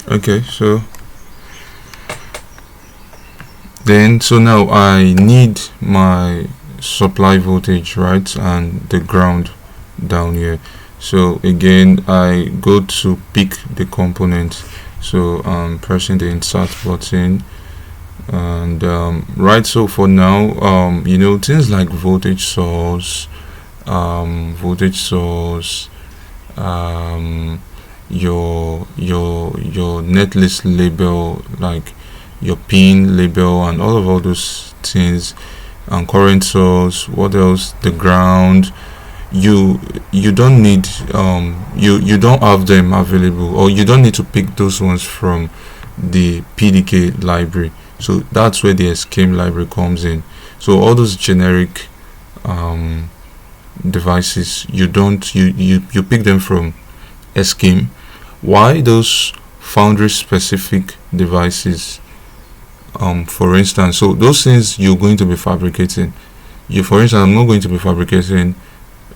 Okay, so now I need my supply voltage, right, and the ground down here. So again, I go to pick the component. So I'm pressing the insert button, and right, so for now, things like voltage source, your netlist label, like your pin label and all those things, and current source, what else, the ground. You don't need, you don't have them available, or you don't need to pick those ones from the PDK library. So that's where the scheme library comes in. So all those generic devices, you pick them from scheme. Why those foundry specific devices? For instance, so those things you're going to be fabricating. For instance, I'm not going to be fabricating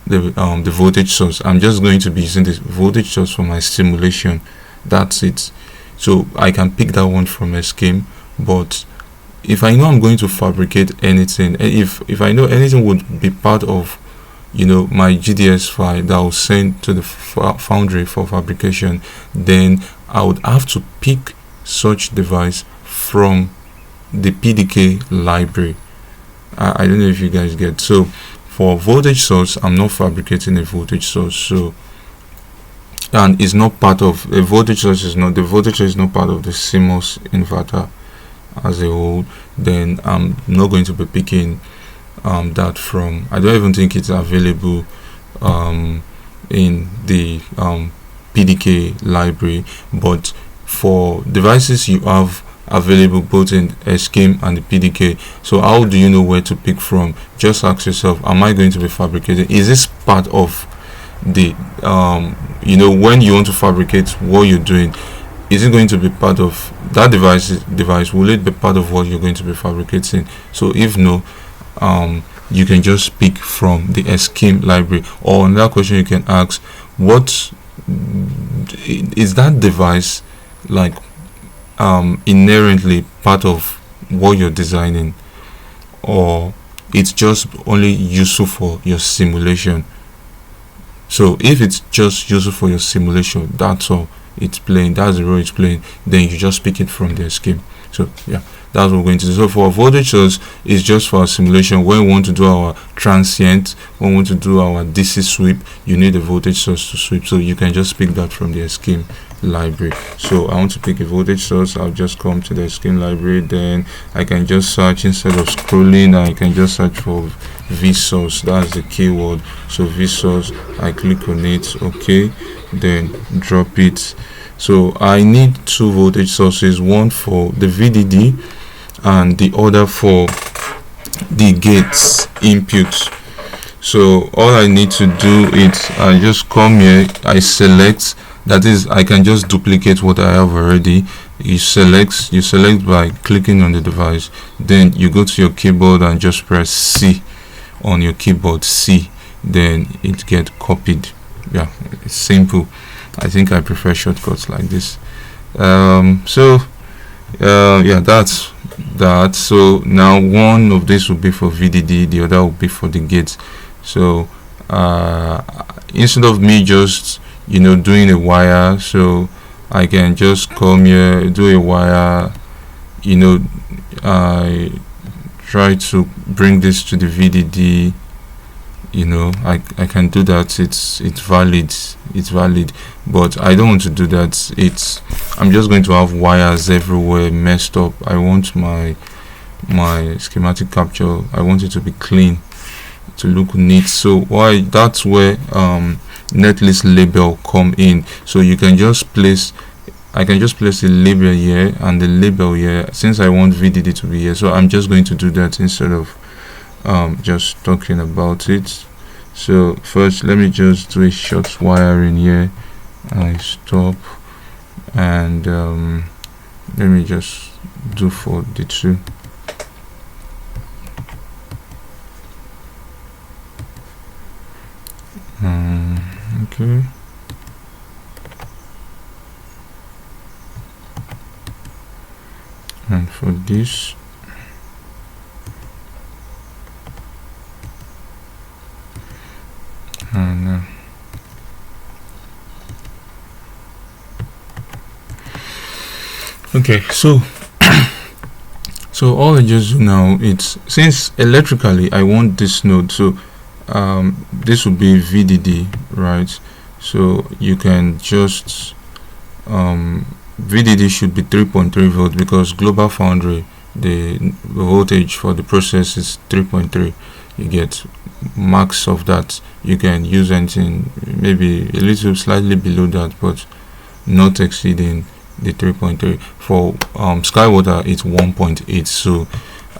the voltage source. I'm just going to be using the voltage source for my simulation. That's it. So I can pick that one from a scheme. But if I know I'm going to fabricate anything, if I know anything would be part of my GDS file that I'll send to the foundry for fabrication, then I would have to pick such device from the PDK library. I don't know if you guys get. So for voltage source, I'm not fabricating a voltage source, so, and it's not part of a voltage source. The voltage source is not part of the CMOS inverter as a whole. Then I'm not going to be picking that from. I don't even think it's available in the PDK library. But for devices you have available both in a scheme and the PDK, so how do you know where to pick from? Just ask yourself, am I going to be fabricating? Is this part of the when you want to fabricate what you're doing, is it going to be part of that device? Will it be part of what you're going to be fabricating? So if no, you can just pick from the scheme library. Or another question you can ask, what is that device like inherently part of what you're designing, or it's just only useful for your simulation? So if it's just useful for your simulation, that's all it's playing, that's the role it's playing, then you just pick it from the scheme. So yeah, that's what we're going to do. So for voltage source, it's just for our simulation. When we want to do our transient, when we want to do our DC sweep, you need a voltage source to sweep. So you can just pick that from the scheme library. So I want to pick a voltage source. I'll just come to the scheme library. Then I can just search, instead of scrolling, I can just search for V source. That's the keyword. So V source, I click on it. Okay, then drop it. So I need two voltage sources, one for the VDD and the other for the gates input. So all I need to do is I just come here, I select, that is, I can just duplicate what I have already. You select by clicking on the device, then you go to your keyboard and just press C on your keyboard, C, then it get copied. Yeah, it's simple. I think I prefer shortcuts like this. Yeah, that's that. So now one of this will be for VDD, the other will be for the gate. So instead of me just doing a wire, so I can just come here, do a wire. I try to bring this to the VDD. I can do that. It's valid, but I don't want to do that. I'm just going to have wires everywhere messed up. I want my schematic capture, I want it to be clean, to look neat. So that's where netlist label come in. So you can just place, I can just place the label here and the label here, since I want VDD to be here. So I'm just going to do that instead of just talking about it. So first, let me just do a short wiring here. I stop, and let me just do for the two. Okay. and for this and okay, so all I just do now, it's since electrically I want this node, so this will be VDD, right? So you can just VDD should be 3.3 volts because global foundry, the voltage for the process is 3.3. you get max of that. You can use anything maybe a little slightly below that, but not exceeding the 3.3. For skywater it's 1.8. so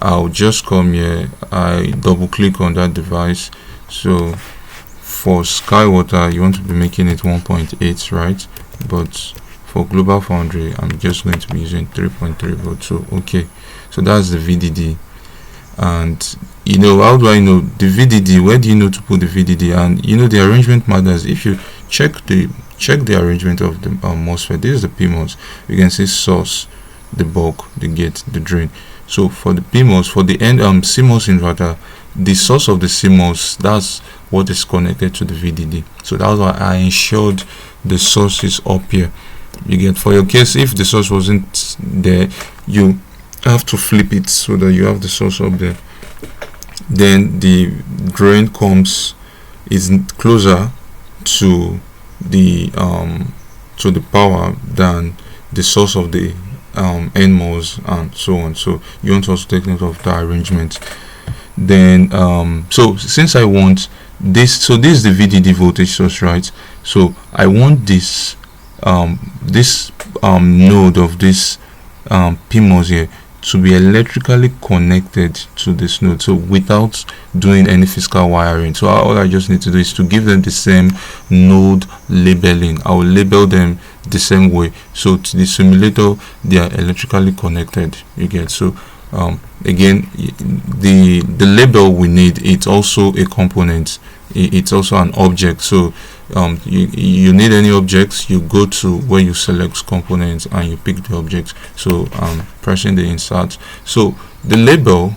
I'll just come here, I double click on that device. So for skywater you want to be making it 1.8, right? But for global foundry I'm just going to be using 3.3 volts. So okay, so that's the VDD. And you know, how do I know the VDD? Where do you know to put the VDD? And you know, the arrangement matters. If you check the arrangement of the MOSFET, this is the PMOS. You can see source, the bulk, the gate, the drain. So for the PMOS, for the end CMOS inverter, the source of the CMOS, that's what is connected to the VDD. So that's why I ensured the source is up here. You get, for your case, if the source wasn't there, you have to flip it so that you have the source up there. Then the drain is closer to the power than the source of the NMOS and so on. So you want to also take note of the arrangement. Then so since I want this, so this is the VDD voltage source, right? So I want this node of this PMOS here to be electrically connected to this node, so without doing any physical wiring. So all I just need to do is to give them the same node labeling. I will label them the same way, so to the simulator they are electrically connected. You get, so again, the label we need, it's also a component, it's also an object. So you need any objects, you go to where you select components and you pick the object. So pressing the insert. So the label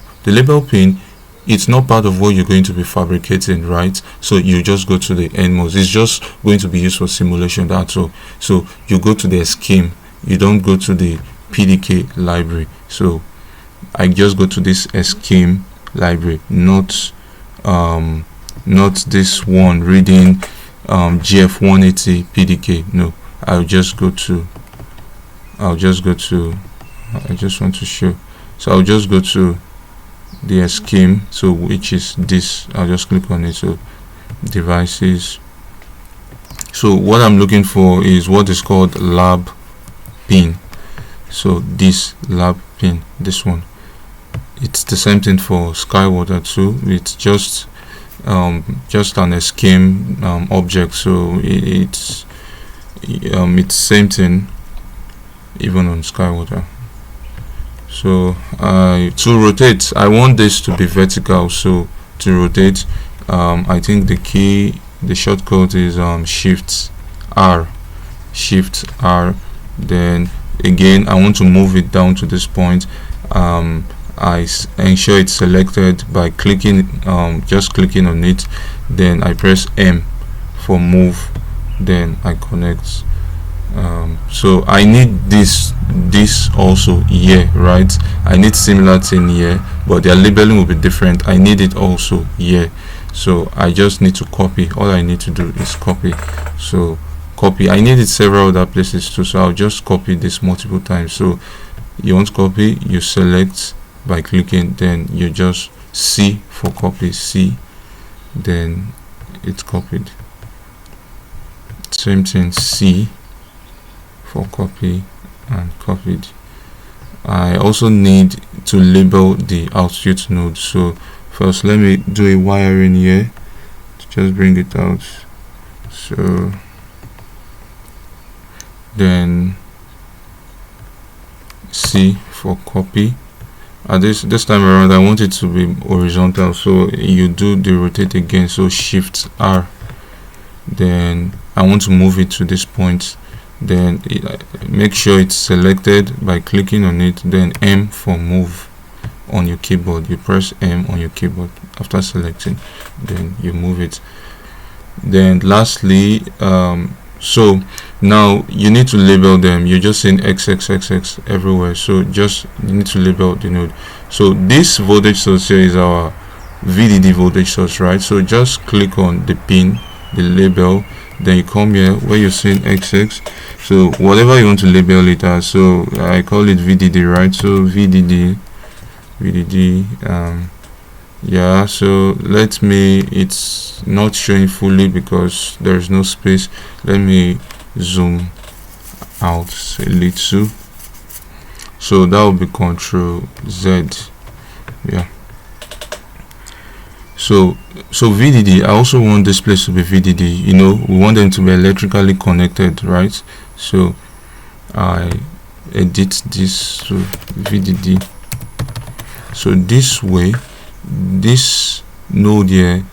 pin, it's not part of what you're going to be fabricating, right? So you just go to the NMOS. It's just going to be used for simulation, that's all. So you go to the scheme, you don't go to the PDK library. So I just go to this scheme library, not this one reading GF180 PDK. No, I just want to show. So I'll just go to the scheme, so which is this. I'll just click on it. So devices. So what I'm looking for is what is called lab pin. So this lab pin, this one, it's the same thing for skywater too. It's just an scheme object, so it's same thing even on skywater. So to rotate, I want this to be vertical. So to rotate, I think the shortcut is shift R. Then again, I want to move it down to this point. I ensure it's selected by clicking, just clicking on it. Then I press M for move. Then I connect. So I need this also here, right? I need similar thing here, but their labeling will be different. I need it also here. So I just need to copy. All I need to do is copy. So copy. I need it several other places too, so I'll just copy this multiple times. So you want to copy, you select by clicking, then you just C for copy, C, then it's copied. Same thing, C for copy and copied. I also need to label the output node. So first let me do a wiring here to just bring it out. So then C for copy. This time around I want it to be horizontal, so you do the rotate again, so shift R. Then I want to move it to this point. then make sure it's selected by clicking on it, then M for move on your keyboard. You press M on your keyboard after selecting, then you move it. Then lastly, so now you need to label them. You're just saying XXXX everywhere, so just you need to label the node. So this voltage source here is our VDD voltage source, right? So just click on the pin, the label, then you come here where you're saying XX, so whatever you want to label it as. So I call it VDD, right? So VDD, yeah, so let me, it's not showing fully because there's no space. Let me zoom out a little, so that will be Control Z. Yeah, so VDD, I also want this place to be VDD. You know, we want them to be electrically connected, right? So I edit this to VDD. So this way, this node here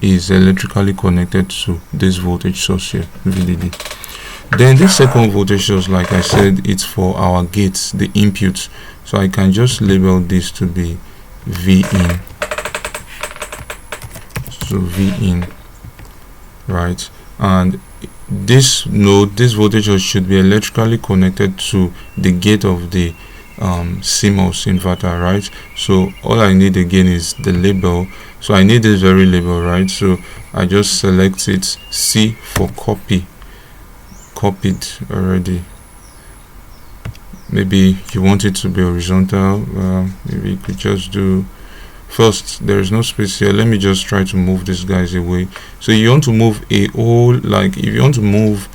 is electrically connected to this voltage source here, VDD. Then this second voltage source, like I said, it's for our gates, the inputs. So I can just label this to be Vin. So Vin, right? And this node, this voltage source should be electrically connected to the gate of the CMOS inverter, right? So all I need again is the label. So I need this very label, right? So I just select it, C for copy, copied already. Maybe you want it to be horizontal, maybe you could just do, first there is no space here, let me just try to move these guys away. So you want to move a whole, like if you want to move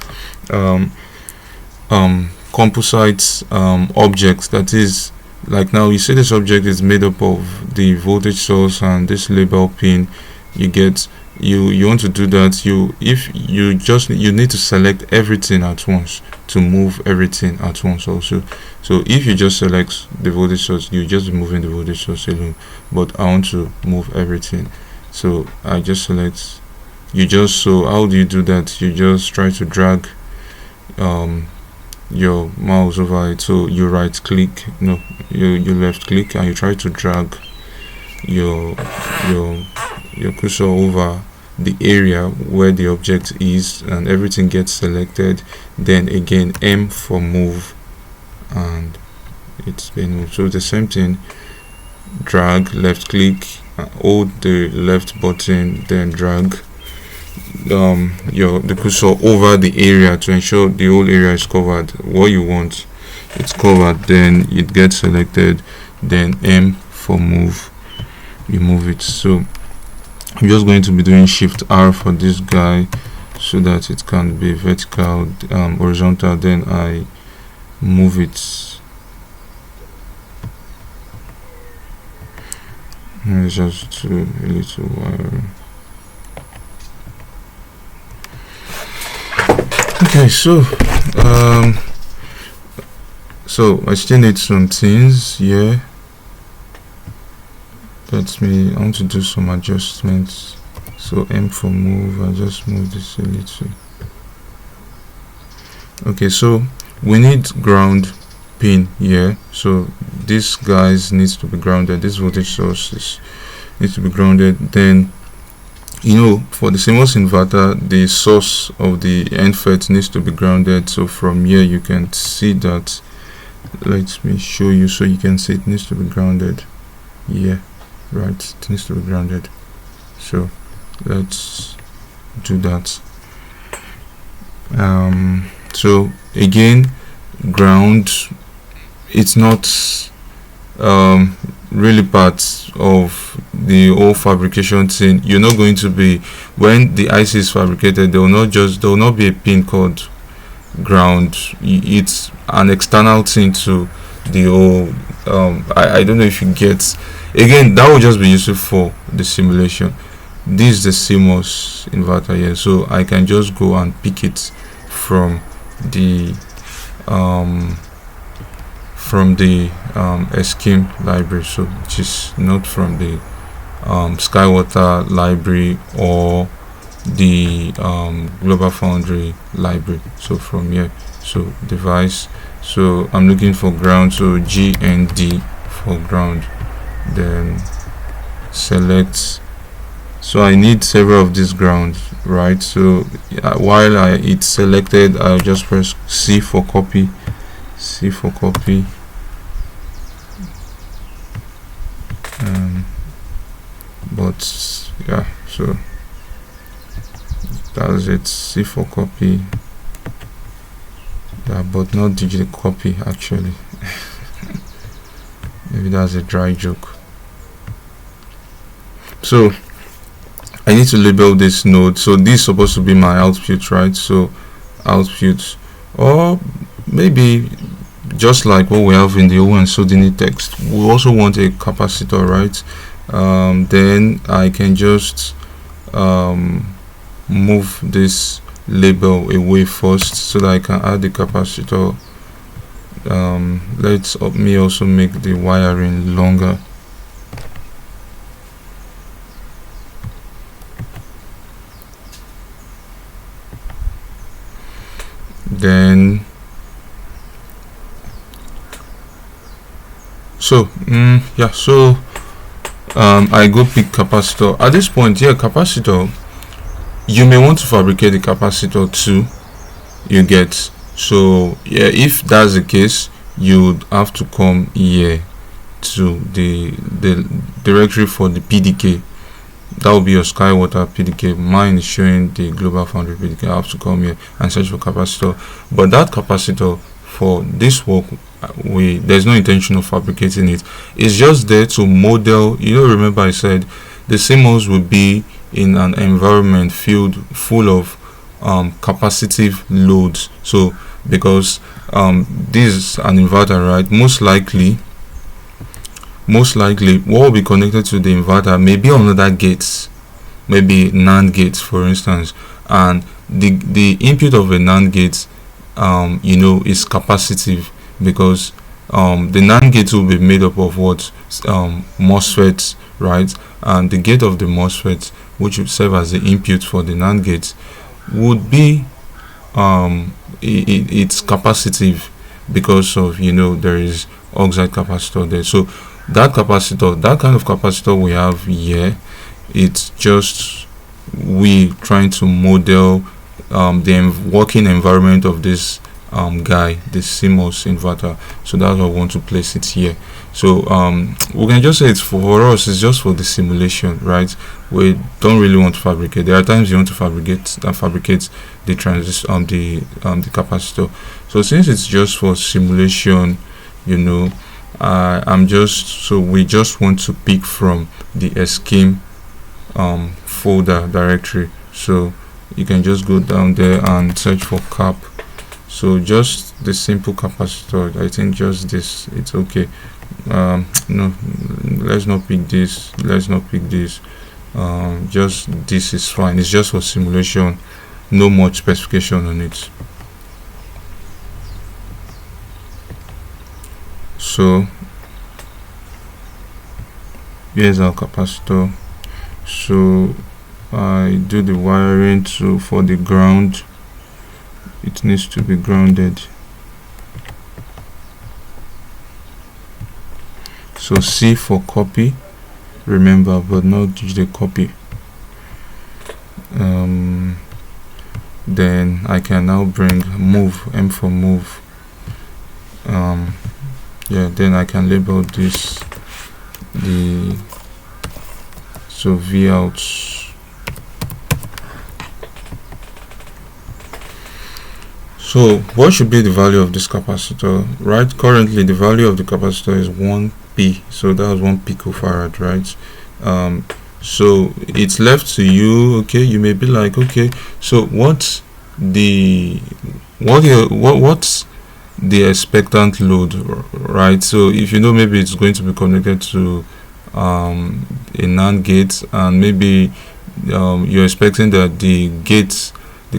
composite objects, that is, like now you see this object is made up of the voltage source and this label pin. You get, you want to do that, you need to select everything at once to move everything at once also. So if you just select the voltage source, you just be moving the voltage source alone, but I want to move everything, so I just select, so how do you do that? You just try to drag your mouse over it. So you right click, no, you left click, and you try to drag your cursor over the area where the object is, and everything gets selected. Then again M for move, and it's been moved. So the same thing, drag, left click, hold the left button, then drag the cursor over the area to ensure the whole area is covered. What you want, it's covered, then it gets selected, then M for move, you move it. So I'm just going to be doing Shift R for this guy so that it can be vertical, horizontal, then I move it. Let's just do a little wire. Okay, so I still need some things here. I want to do some adjustments. So M for move, I just move this a little. Okay, so we need ground pin here. So this guys needs to be grounded. This voltage source needs to be grounded. Then, you know, for the CMOS inverter, the source of the mosfet needs to be grounded. So from here you can see that. Let me show you so you can see it needs to be grounded. Yeah, right, it needs to be grounded. So let's do that. So again, ground, it's not really part of the whole fabrication thing. You're not going to be, when the IC is fabricated, there will not be a pin called ground. It's an external thing to the whole I don't know if you get, again, that will just be useful for the simulation. This is the CMOS inverter here, so I can just go and pick it from the scheme library, so which is not from the Skywater library or the Global Foundry library. So from here So device, so I'm looking for ground, so G and D for ground, then select. So I need several of these grounds, right? So while it's selected, I'll just press C for copy, C for copy, but yeah, so that's it, C for copy. Yeah, but not digital copy actually. Maybe that's a dry joke. So I need to label this node. So this is supposed to be my output, right? So output, or maybe just like what we have in the Owen Sodini text, we also want a capacitor, right? Then I can just move this label away first so that I can add the capacitor. Let's me also make the wiring longer. Then so yeah, so I go pick capacitor. At this point here, capacitor, you may want to fabricate the capacitor too, you get. So yeah, if that's the case, you would have to come here to the directory for the PDK. That will be your skywater PDK. Mine is showing the global foundry PDK. I have to come here and search for capacitor. But that capacitor, for this work, there's no intention of fabricating it. It's just there to model. Remember I said the CMOS will be in an environment full of capacitive loads. So because this is an inverter, right? Most likely what will be connected to the inverter may be another gates, maybe NAND gates for instance, and the input of a NAND gate is capacitive, because the NAND gate will be made up of what? MOSFETs, right? And the gate of the MOSFET, which will serve as the input for the NAND gate, would be it's capacitive because of there is oxide capacitor there. So that kind of capacitor we have here, it's just we trying to model the working environment of this guy, this CMOS inverter. So that's why I want to place it here. So we can just say it's for us, it's just for the simulation, right? We don't really want to fabricate. There are times you want to fabricate the transistor, the capacitor. So since it's just for simulation, we just want to pick from the scheme folder directory. So you can just go down there and search for cap. So just the simple capacitor, I think just this, it's okay. No, let's not pick this, just this is fine. It's just for simulation, no much specification on it. So here's our capacitor. So I do the wiring for the ground. It needs to be grounded. So C for copy, remember, but not digital copy. Then I can now bring move, M for move. Then I can label this so V out. So what should be the value of this capacitor? Right, currently the value of the capacitor is 1P, so that was 1 picofarad, right? So it's left to you. Okay, you may be like, okay, so what's the expectant load, right? So if maybe it's going to be connected to a NAND gate, and maybe you're expecting that the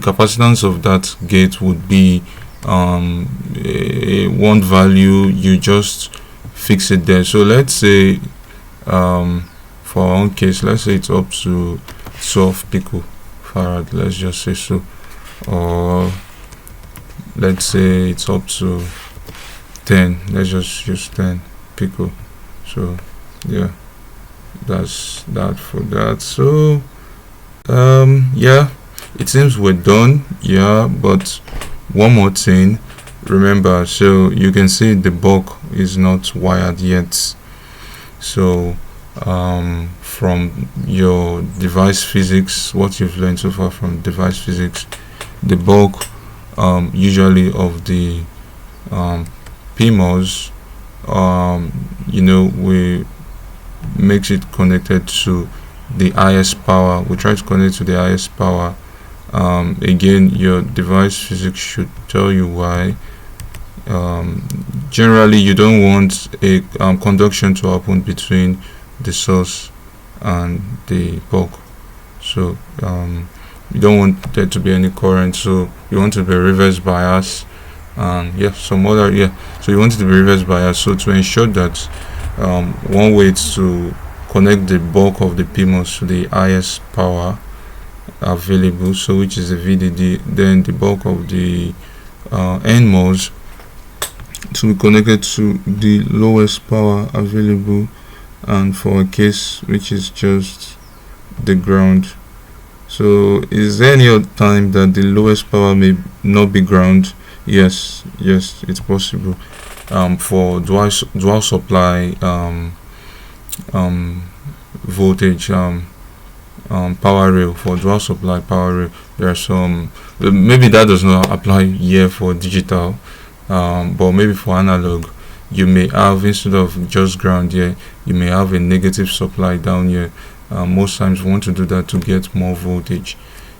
capacitance of that gate would be one value, you just fix it there. So let's say for our own case, let's say it's up to 12 picofarad, let's just say so, or let's say it's up to 10. Let's just use 10 pico. So yeah, that's that for that. So yeah, it seems we're done. Yeah, but one more thing, remember, so you can see the bulk is not wired yet. So from your device physics, what you've learned so far from device physics, the bulk usually of the PMOS, you know, we makes it connected to the highest power. We try to connect to the highest power. Again, your device physics should tell you why. Generally, you don't want a conduction to happen between the source and the bulk. So you don't want there to be any current. So you want to be reverse bias, and yeah, some other, yeah. So you want it to be reverse bias. So to ensure that one way to connect the bulk of the PMOS to the highest power available, so which is the VDD, then the bulk of the NMOS to be connected to the lowest power available, and for a case which is just the ground. So is there any other time that the lowest power may not be ground? Yes, it's possible. For dual supply voltage power rail, for dual supply power rail, there are some, maybe that does not apply here for digital, but maybe for analog you may have, instead of just ground here, you may have a negative supply down here. Most times we want to do that to get more voltage.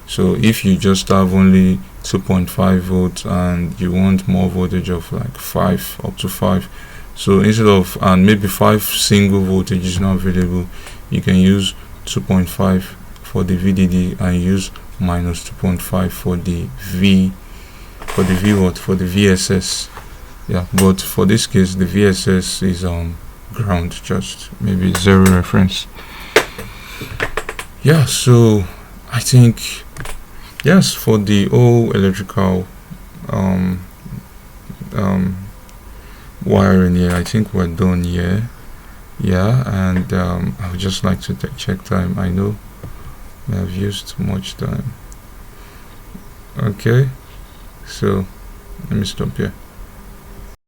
So if you just have only 2.5 volts and you want more voltage of like 5, up to 5, so instead of, and maybe 5 single voltage is not available, you can use 2.5 for the VDD and use minus 2.5 for the for the VSS. Yeah, but for this case the VSS is ground, just maybe zero reference. Yeah, so I think, yes, for the whole electrical wiring here, I think we're done here. Yeah, and I would just like to check time. I know I have used too much time. Okay, so let me stop here.